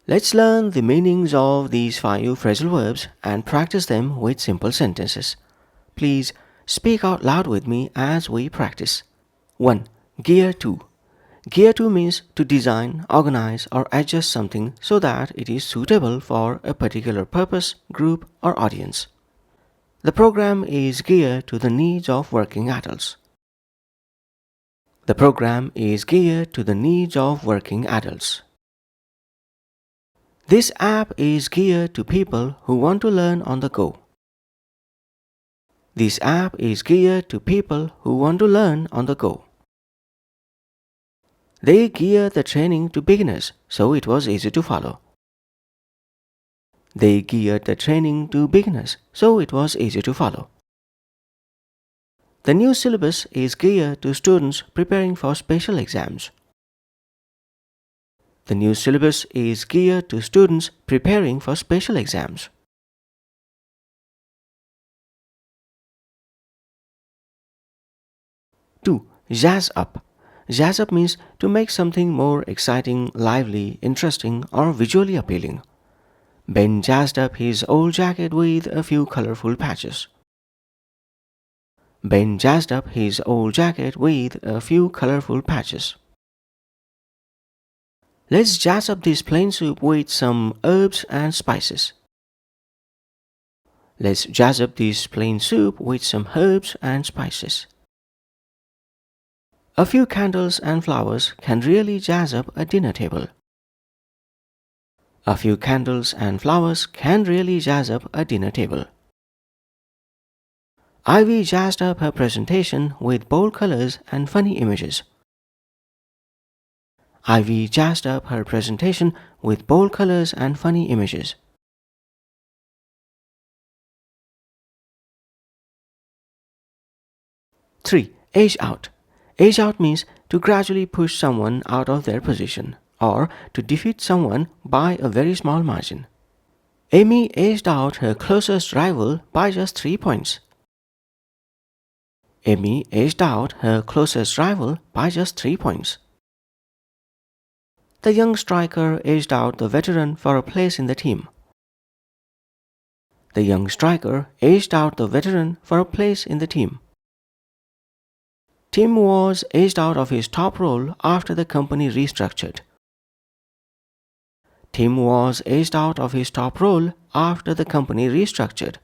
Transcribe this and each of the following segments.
Let's learn the meanings of these 5 phrasal verbs and practice them with simple sentences. Please speak out loud with me as we practice. 1. Gear to. Gear to means to design, organize, or adjust something so that it is suitable for a particular purpose, group, or audience. The program is geared to the needs of working adults. The program is geared to the needs of working adults. This app is geared to people who want to learn on the go. This app is geared to people who want to learn on the go. They geared the training to beginners, so it was easy to follow. They geared the training to beginners, so it was easy to follow. The new syllabus is geared to students preparing for special exams. The new syllabus is geared to students preparing for special exams. Two, jazz up. Jazz up means to make something more exciting, lively, interesting, or visually appealing. Ben jazzed up his old jacket with a few colorful patches. Ben jazzed up his old jacket with a few colorful patches. Let's jazz up this plain soup with some herbs and spices. Let's jazz up this plain soup with some herbs and spices. A few candles and flowers can really jazz up a dinner table. A few candles and flowers can really jazz up a dinner table. Ivy jazzed up her presentation with bold colors and funny images. Ivy jazzed up her presentation with bold colors and funny images. Three, age out. Age out means to gradually push someone out of their position or to defeat someone by a very small margin. Amy aged out her closest rival by just 3 points. Amy aged out her closest rival by just 3 points. The young striker aged out the veteran for a place in the team. The young striker aged out the veteran for a place in the team. Tim was aged out of his top role after the company restructured. Tim was aged out of his top role after the company restructured.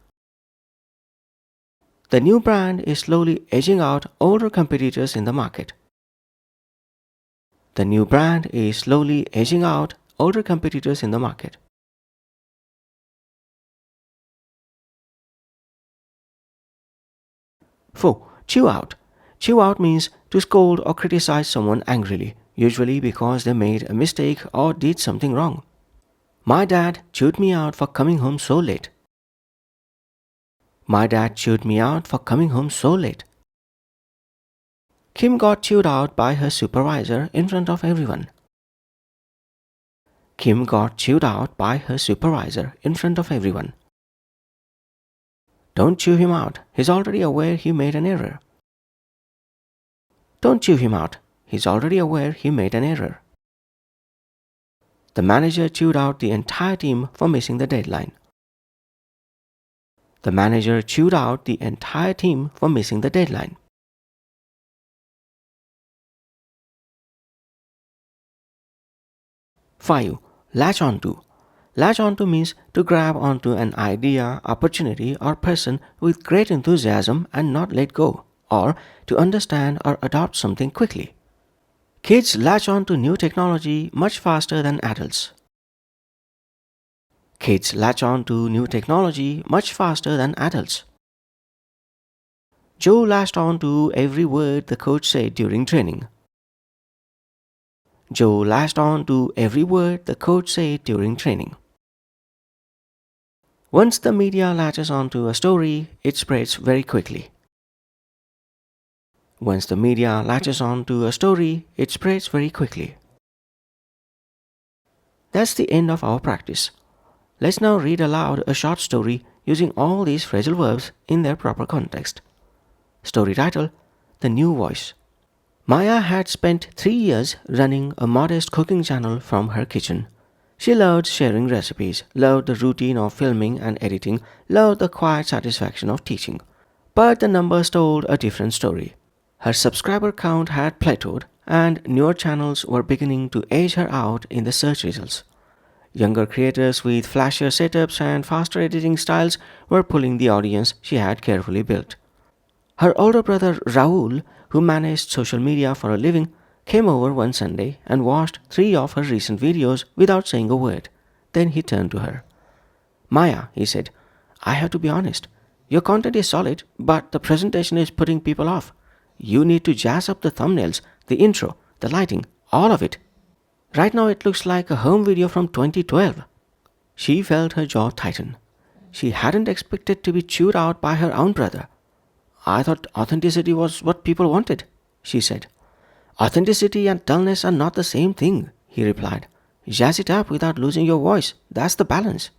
The new brand is slowly edging out older competitors in the market. The new brand is slowly edging out older competitors in the market. 4. Chew out. Chew out means to scold or criticize someone angrily, usually because they made a mistake or did something wrong. My dad chewed me out for coming home so late. My dad chewed me out for coming home so late. Kim got chewed out by her supervisor in front of everyone. Kim got chewed out by her supervisor in front of everyone. Don't chew him out. He's already aware he made an error. Don't chew him out. He's already aware he made an error. The manager chewed out the entire team for missing the deadline. The manager chewed out the entire team for missing the deadline. Five, latch onto. Latch onto means to grab onto an idea, opportunity, or person with great enthusiasm and not let go, or to understand or adopt something quickly. Kids latch on to new technology much faster than adults. Kids latch on to new technology much faster than adults. Joe latched on to every word the coach said during training. Joe latched on to every word the coach said during training. Once the media latches onto a story, it spreads very quickly. Once the media latches onto a story, it spreads very quickly. That's the end of our practice. Let's now read aloud a short story using all these phrasal verbs in their proper context. Story title: The New Voice. Maya had spent 3 years running a modest cooking channel from her kitchen. She loved sharing recipes, loved the routine of filming and editing, loved the quiet satisfaction of teaching. But the numbers told a different story. Her subscriber count had plateaued, and newer channels were beginning to edge her out in the search results. Younger creators with flashier setups and faster editing styles were pulling the audience she had carefully built. Her older brother Raoul, who managed social media for a living, came over one Sunday and watched 3 of her recent videos without saying a word. Then he turned to her. Maya, he said, I have to be honest. Your content is solid, but the presentation is putting people off. You need to jazz up the thumbnails, the intro, the lighting, all of it. Right now it looks like a home video from 2012. She felt her jaw tighten. She hadn't expected to be chewed out by her own brother. I thought authenticity was what people wanted, she said. Authenticity and dullness are not the same thing, he replied. Jazz it up without losing your voice. That's the balance.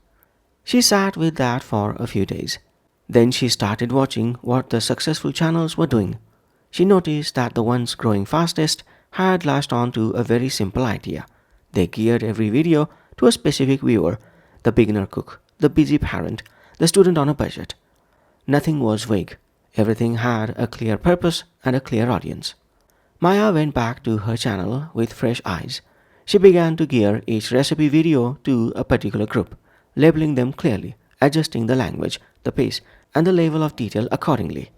She sat with that for a few days. Then she started watching what the successful channels were doing. She noticed that the ones growing fastest had latched on to a very simple idea. They geared every video to a specific viewer, the beginner cook, the busy parent, the student on a budget. Nothing was vague. Everything had a clear purpose and a clear audience. Maya went back to her channel with fresh eyes. She began to gear each recipe video to a particular group, labeling them clearly, adjusting the language, the pace, and the level of detail accordingly.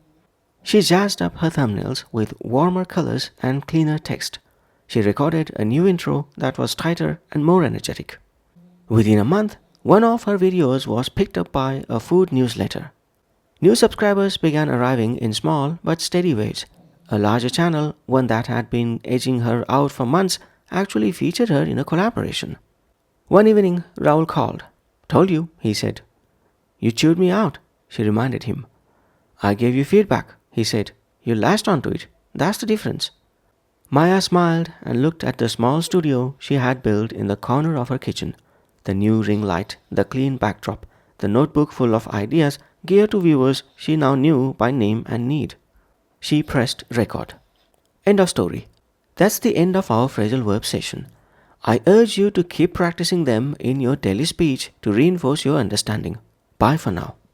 She jazzed up her thumbnails with warmer colors and cleaner text. She recorded a new intro that was tighter and more energetic. Within a month, one of her videos was picked up by a food newsletter. New subscribers began arriving in small but steady waves. A larger channel, one that had been edging her out for months, actually featured her in a collaboration. One evening, Raoul called. Told you, he said. You chewed me out, she reminded him. I gave you feedback, he said. You latched onto it. That's the difference. Maya smiled and looked at the small studio she had built in the corner of her kitchen. The new ring light, the clean backdrop, the notebook full of ideas geared to viewers she now knew by name and need. She pressed record. End of story. That's the end of our phrasal verb session. I urge you to keep practicing them in your daily speech to reinforce your understanding. Bye for now.